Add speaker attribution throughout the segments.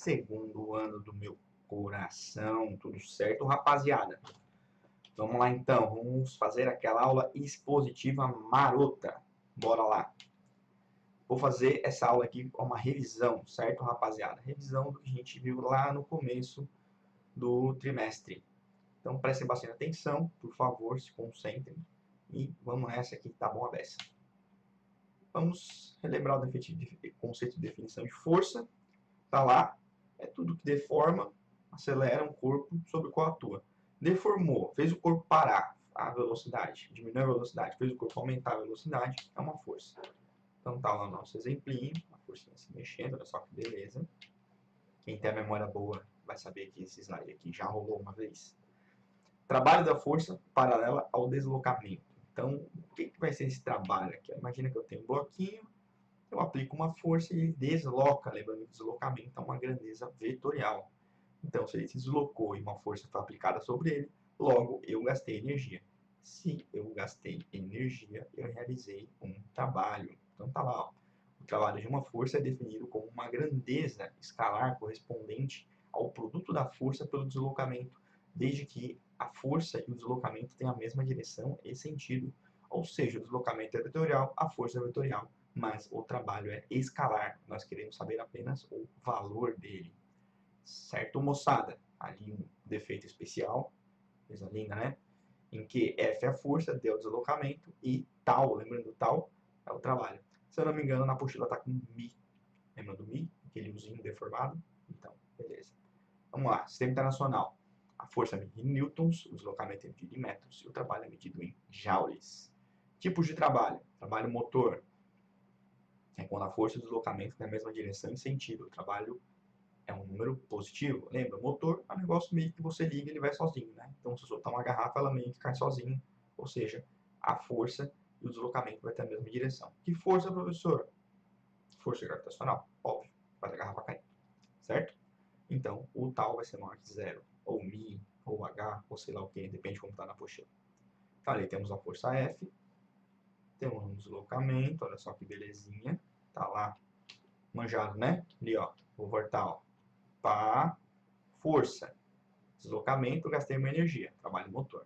Speaker 1: segundo ano do meu coração. Tudo certo, rapaziada? Vamos lá então, vamos fazer aquela aula expositiva marota. Bora lá. Vou fazer essa aula aqui com uma revisão, certo, rapaziada? Revisão do que a gente viu lá no começo do trimestre. Então prestem bastante atenção, por favor, se concentrem. E vamos nessa aqui, tá bom a beça. Vamos relembrar o conceito de definição de força. Tá lá, é tudo que deforma, acelera um corpo sobre o qual atua. Deformou, fez o corpo parar a velocidade, diminuiu a velocidade, fez o corpo aumentar a velocidade, é uma força. Então tá lá o nosso exemplinho, a forcinha se mexendo, olha só que beleza. Quem tem a memória boa vai saber que esse slide aqui já rolou uma vez. Trabalho da força paralela ao deslocamento. Então, o que vai ser esse trabalho aqui? Imagina que eu tenho um bloquinho, eu aplico uma força e ele desloca, lembrando que deslocamento é uma grandeza vetorial. Então, se ele se deslocou e uma força foi aplicada sobre ele, logo eu gastei energia. Se eu gastei energia, eu realizei um trabalho. Então tá lá, ó. O trabalho de uma força é definido como uma grandeza escalar correspondente ao produto da força pelo deslocamento, desde que a força e o deslocamento tenham a mesma direção e sentido. Ou seja, o deslocamento é vetorial, a força é vetorial, mas o trabalho é escalar. Nós queremos saber apenas o valor dele. Certo, moçada? Ali um defeito especial, coisa linda, né? Em que F é a força, D é o deslocamento e tal, lembrando tal, é o trabalho. Se eu não me engano, na apostila está com Mi. Lembra do Mi? Aquele Uzinho deformado? Então, beleza. Vamos lá, sistema internacional. A força é medida em newtons, o deslocamento é medido em metros e o trabalho é medido em joules. Tipos de trabalho. Trabalho motor. É quando a força e o deslocamento têm a mesma direção e sentido. O trabalho é um número positivo. Lembra, motor é um negócio meio que você liga e ele vai sozinho, né? Então, se eu soltar uma garrafa, ela meio que cai sozinha. Ou seja, a força e o deslocamento vai ter a mesma direção. Que força, professor? Força gravitacional, óbvio, faz a garrafa cair, certo? Então, o tal vai ser maior que zero, ou mi, ou h, ou sei lá o que, depende de como está na apostila. Então, ali temos a força F, temos um deslocamento, olha só que belezinha, tá lá, manjado, né? Ali, ó, vou voltar, ó, pá, força, deslocamento, gastei uma energia, trabalho motor.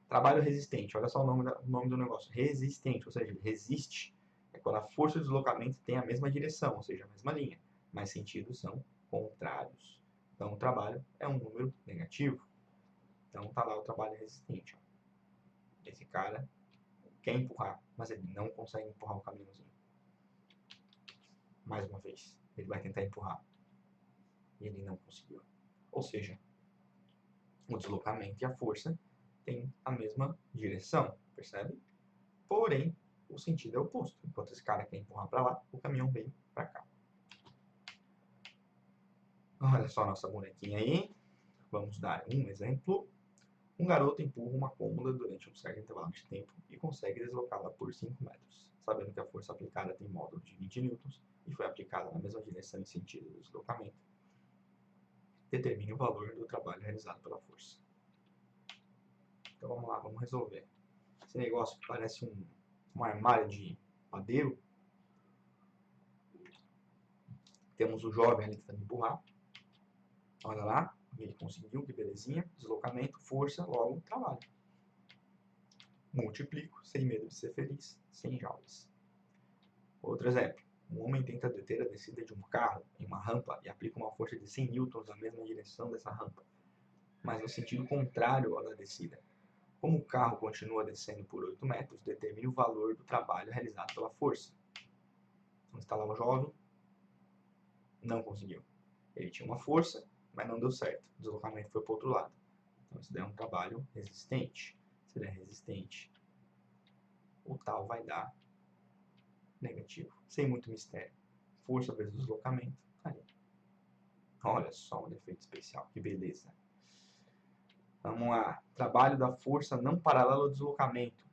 Speaker 1: Trabalho resistente, olha só o nome do negócio, resistente, ou seja, ele resiste, é quando a força e o deslocamento têm a mesma direção, ou seja, a mesma linha, mas sentidos são contrários. Então, o trabalho é um número negativo. Então, tá lá o trabalho resistente. Ó. Esse cara quer empurrar, mas ele não consegue empurrar o caminhãozinho. Mais uma vez, ele vai tentar empurrar. E ele não conseguiu. Ou seja, o deslocamento e a força têm a mesma direção, percebe? Porém, o sentido é oposto. Enquanto esse cara quer empurrar para lá, o caminhão vem para cá. Olha só a nossa bonequinha aí. Vamos dar um exemplo. Um garoto empurra uma cômoda durante um certo intervalo de tempo e consegue deslocá-la por 5 metros, sabendo que a força aplicada tem módulo de 20 newtons e foi aplicada na mesma direção e sentido do deslocamento. Determine o valor do trabalho realizado pela força. Então vamos lá, vamos resolver. Esse negócio que parece um armário de padeiro. Temos o jovem ali tentando empurrar. Olha lá, ele conseguiu, que belezinha. Deslocamento, força, logo trabalho. Multiplico, sem medo de ser feliz, 100 joules. Outro exemplo. Um homem tenta deter a descida de um carro em uma rampa e aplica uma força de 100 newtons na mesma direção dessa rampa, mas no sentido contrário ao da descida. Como o carro continua descendo por 8 metros, determine o valor do trabalho realizado pela força. Então, está lá o jovem, não conseguiu. Ele tinha uma força, mas não deu certo. O deslocamento foi para o outro lado. Então, isso daí é um trabalho resistente. Se ele é resistente, o tal vai dar negativo. Sem muito mistério. Força vezes deslocamento, ali. Olha só um defeito especial, que beleza. Vamos lá. Trabalho da força não paralela ao deslocamento.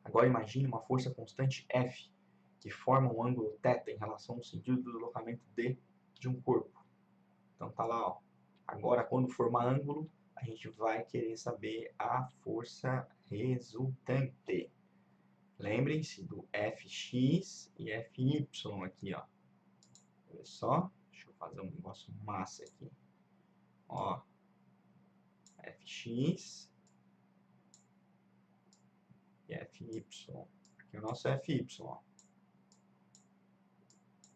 Speaker 1: Agora imagine uma força constante F, que forma um ângulo θ em relação ao sentido do deslocamento D de um corpo. Então tá lá, ó. Agora quando formar ângulo, a gente vai querer saber a força resultante. Lembrem-se do Fx e Fy aqui, ó. Olha só, Deixa eu fazer um negócio massa aqui. Ó, Fx e Fy. Aqui é o nosso Fy, ó.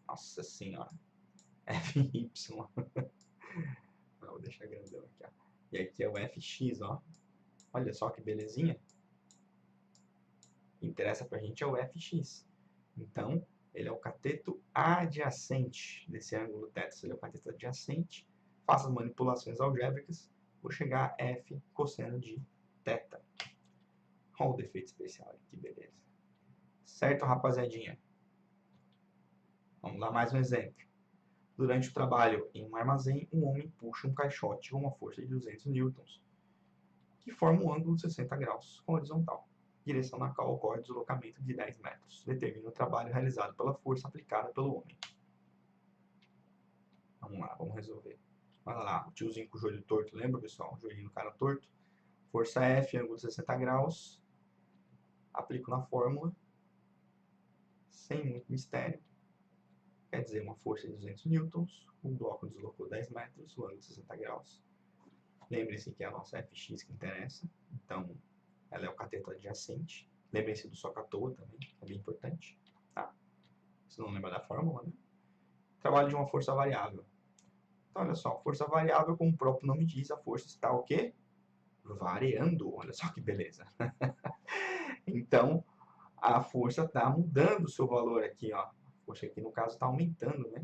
Speaker 1: Nossa senhora. Fy. Vou deixar grandão aqui, ó. E aqui é o Fx, ó. Olha só que belezinha. O que interessa pra gente é o Fx. Então, ele é o cateto adjacente desse ângulo θ. Ele é o cateto adjacente. Faço as manipulações algébricas. Vou chegar a F cosseno de θ. Olha o defeito especial, que beleza. Certo, rapaziadinha? Vamos lá mais um exemplo. Durante o trabalho em um armazém, um homem puxa um caixote com uma força de 200 newtons, que forma um ângulo de 60 graus com horizontal, direção na qual ocorre o deslocamento de 10 metros. Determina o trabalho realizado pela força aplicada pelo homem. Vamos lá, vamos resolver. Olha lá, o tiozinho com o joelho torto, lembra, pessoal? O joelhinho do cara torto. Força F, ângulo de 60 graus. Aplico na fórmula, sem muito mistério. Quer dizer, uma força de 200 newtons, o bloco deslocou 10 metros, o ângulo de 60 graus. Lembrem-se que é a nossa Fx que interessa, então ela é o cateto adjacente. Lembrem-se do soca-toa também, que é bem importante. Tá? Se não lembra da fórmula, né? Trabalho de uma força variável. Então, olha só, força variável, como o próprio nome diz, a força está o quê? Variando. Olha só que beleza. Então, a força está mudando o seu valor aqui, ó. A força aqui, no caso, está aumentando, né?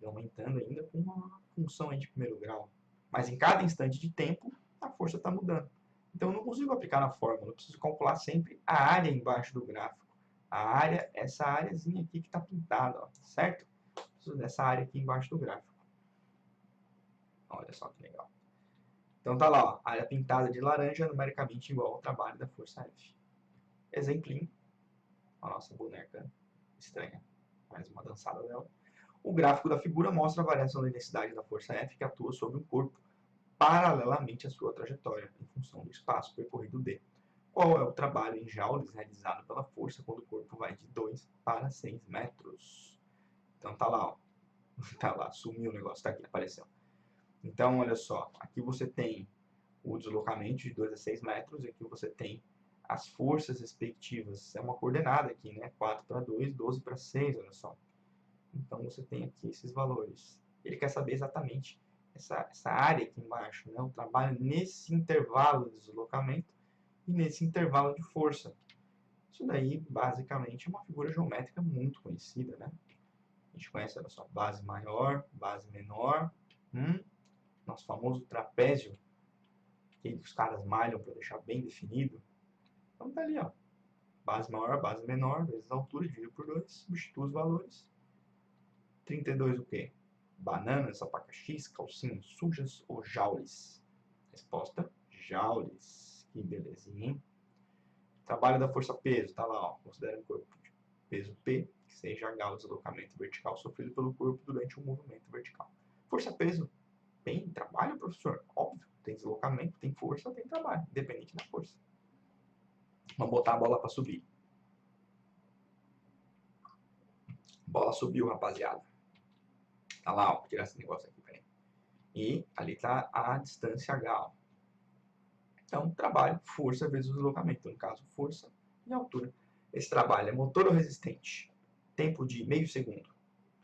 Speaker 1: E aumentando ainda com uma função aí de primeiro grau. Mas em cada instante de tempo, a força está mudando. Então, eu não consigo aplicar na fórmula. Eu preciso calcular sempre a área embaixo do gráfico. A área, essa áreazinha aqui que está pintada, ó, certo? Preciso dessa área aqui embaixo do gráfico. Olha só que legal. Então, tá lá, ó, área pintada de laranja numericamente igual ao trabalho da força F. Exemplinho. A nossa boneca estranha. Mais uma dançada dela. O gráfico da figura mostra a variação da intensidade da força F que atua sobre um corpo paralelamente à sua trajetória, em função do espaço percorrido D. Qual é o trabalho em joules realizado pela força quando o corpo vai de 2 para 6 metros? Então tá lá, ó. Tá lá, sumiu o negócio, tá aqui, apareceu. Então, olha só, aqui você tem o deslocamento de 2 a 6 metros, e aqui você tem as forças respectivas. É uma coordenada aqui, né? 4 para 2, 12 para 6, olha só. Então, você tem aqui esses valores. Ele quer saber exatamente essa área aqui embaixo, né? O trabalho nesse intervalo de deslocamento e nesse intervalo de força. Isso daí, basicamente, é uma figura geométrica muito conhecida, né? A gente conhece, olha só, base maior, base menor. Nosso famoso trapézio, que os caras malham para deixar bem definido. Então tá ali, ó. Base maior, base menor, vezes a altura, dividido por 2, substitua os valores. 32 o quê? Bananas, abacaxis, calcinhas sujas ou joules? Resposta, joules. Que belezinha, hein? Trabalho da força-peso, tá lá, ó. Considera um corpo de peso P, que seja H o deslocamento vertical sofrido pelo corpo durante um movimento vertical. Força-peso, tem trabalho, professor? Óbvio, tem deslocamento, tem força, tem trabalho, independente da força. Vamos botar a bola para subir. Bola subiu, rapaziada. Tá lá, ó, vou tirar esse negócio aqui, peraí. E ali tá a distância H, ó. Então, trabalho, força vezes o deslocamento. Então, no caso, força e altura. Esse trabalho é motor ou resistente? Tempo de meio segundo.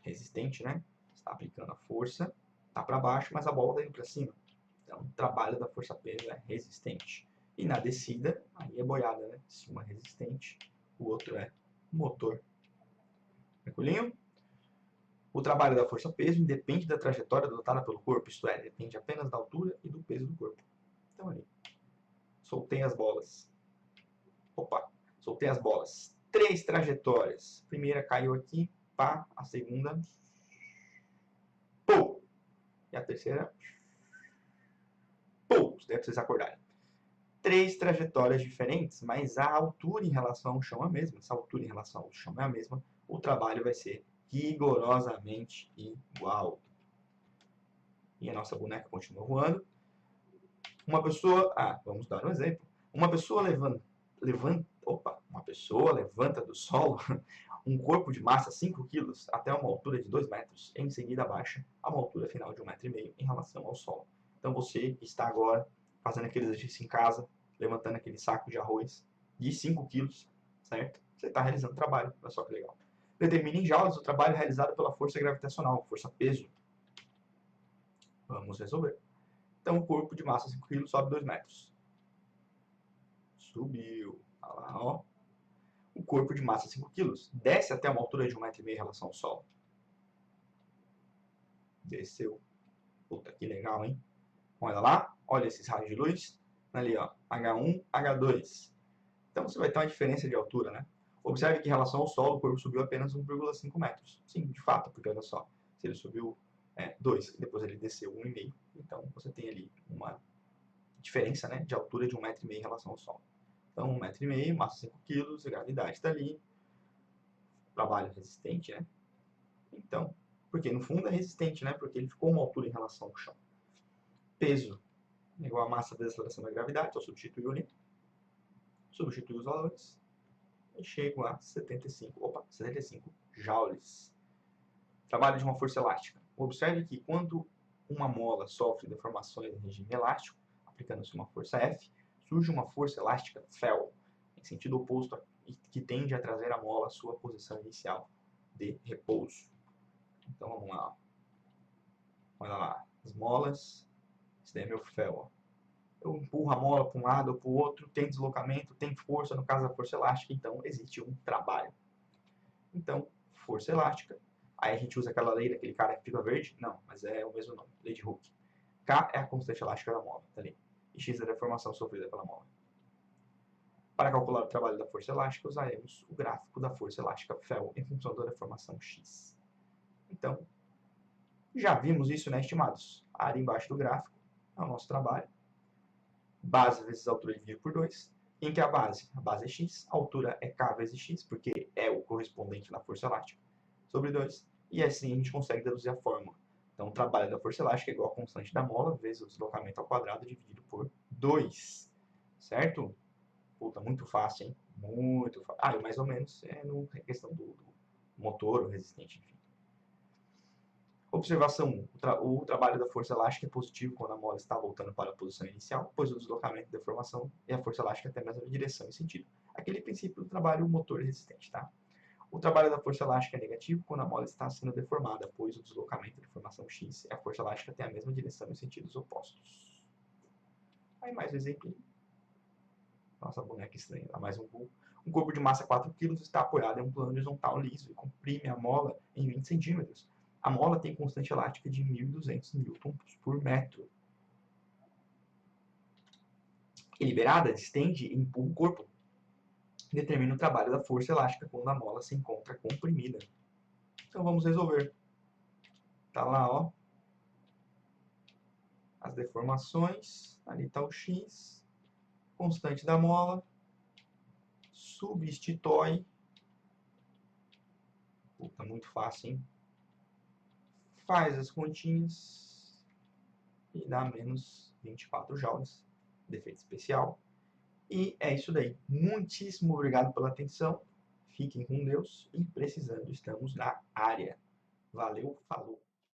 Speaker 1: Resistente, né? Você está aplicando a força, tá para baixo, mas a bola está indo para cima. Então, o trabalho da força-peso é resistente. E na descida, aí é boiada, né? Se uma é resistente, o outro é motor. Tranquilinho? O trabalho da força-peso independe da trajetória adotada pelo corpo, isto é, depende apenas da altura e do peso do corpo. Então, aí, soltei as bolas. Opa, soltei as bolas. 3 trajetórias. A primeira caiu aqui, pá. A segunda, pô. E a terceira, pô. Isso deve vocês acordarem. 3 trajetórias diferentes, mas a altura em relação ao chão é a mesma. Se a altura em relação ao chão é a mesma, o trabalho vai ser rigorosamente igual. E a nossa boneca continua voando. Uma pessoa, vamos dar um exemplo. Uma pessoa levanta do solo um corpo de massa 5 kg até uma altura de 2 metros, em seguida baixa a uma altura final de 1,5 m em relação ao solo. Então você que está agora fazendo aquele exercício em casa, levantando aquele saco de arroz de 5 kg, certo? Você está realizando trabalho, olha só que legal. Determine em joules o trabalho realizado pela força gravitacional, força-peso. Vamos resolver. Então o corpo de massa 5 kg sobe 2 metros. Subiu. Olha lá, ó. O corpo de massa 5 kg desce até uma altura de 1,5 m em relação ao solo. Desceu. Puta, que legal, hein? Olha lá, olha esses raios de luz. Ali, ó, H1, H2. Então você vai ter uma diferença de altura, né? Observe que em relação ao solo, o corpo subiu apenas 1,5 metros. Sim, de fato, porque olha só, se ele subiu 2, depois ele desceu 1,5, então você tem ali uma diferença, né, de altura de 1,5 m em relação ao solo. Então 1,5 m, massa 5 kg, a gravidade está ali, trabalho resistente, né? Então, porque no fundo é resistente, né? Porque ele ficou uma altura em relação ao chão. Peso igual a massa vezes a aceleração da gravidade, então substitui ali. Substitui os valores e chego a 75 joules. Trabalho de uma força elástica. Observe que quando uma mola sofre deformações em regime elástico, aplicando-se uma força F, surge uma força elástica Fel, em sentido oposto, que tende a trazer a mola à sua posição inicial de repouso. Então vamos lá. Olha lá, as molas, esse daí é meu Fel. Ó. Eu empurro a mola para um lado ou para o outro, tem deslocamento, tem força, no caso da força elástica, então existe um trabalho. Então, força elástica. Aí a gente usa aquela lei daquele cara que fica verde? Não, mas é o mesmo nome, lei de Hooke. K é a constante elástica da mola, tá ali. E X é a deformação sofrida pela mola. Para calcular o trabalho da força elástica, usaremos o gráfico da força elástica Fel em função da deformação X. Então, já vimos isso, né, estimados? A área embaixo do gráfico é o nosso trabalho. Base vezes altura dividido por 2. Em que a base? A base é x, a altura é k vezes x, porque é o correspondente na força elástica, sobre 2. E assim a gente consegue deduzir a fórmula. Então, o trabalho da força elástica é igual a constante da mola vezes o deslocamento ao quadrado dividido por 2. Certo? Puta, muito fácil, hein? Muito fácil. Ah, e mais ou menos é no questão do motor, o resistente, enfim. Observação 1. O trabalho da força elástica é positivo quando a mola está voltando para a posição inicial, pois o deslocamento da deformação e a força elástica têm a mesma direção e sentido. Aquele princípio do trabalho motor resistente, tá? O trabalho da força elástica é negativo quando a mola está sendo deformada, pois o deslocamento da deformação x e a força elástica têm a mesma direção e sentidos opostos. Aí mais um exemplo. Nossa, boneca estranha, dá mais um pulo. Um corpo de massa 4 kg está apoiado em um plano horizontal liso e comprime a mola em 20 centímetros. A mola tem constante elástica de 1.200 newtons por metro. E liberada, distende e empurra o corpo. Determina o trabalho da força elástica quando a mola se encontra comprimida. Então vamos resolver. Tá lá, ó. As deformações. Ali está o x. Constante da mola. Substitui. Puta, muito fácil, hein? Faz as continhas e dá menos 24 joules, defeito especial. E é isso daí. Muitíssimo obrigado pela atenção. Fiquem com Deus e precisando, estamos na área. Valeu, falou!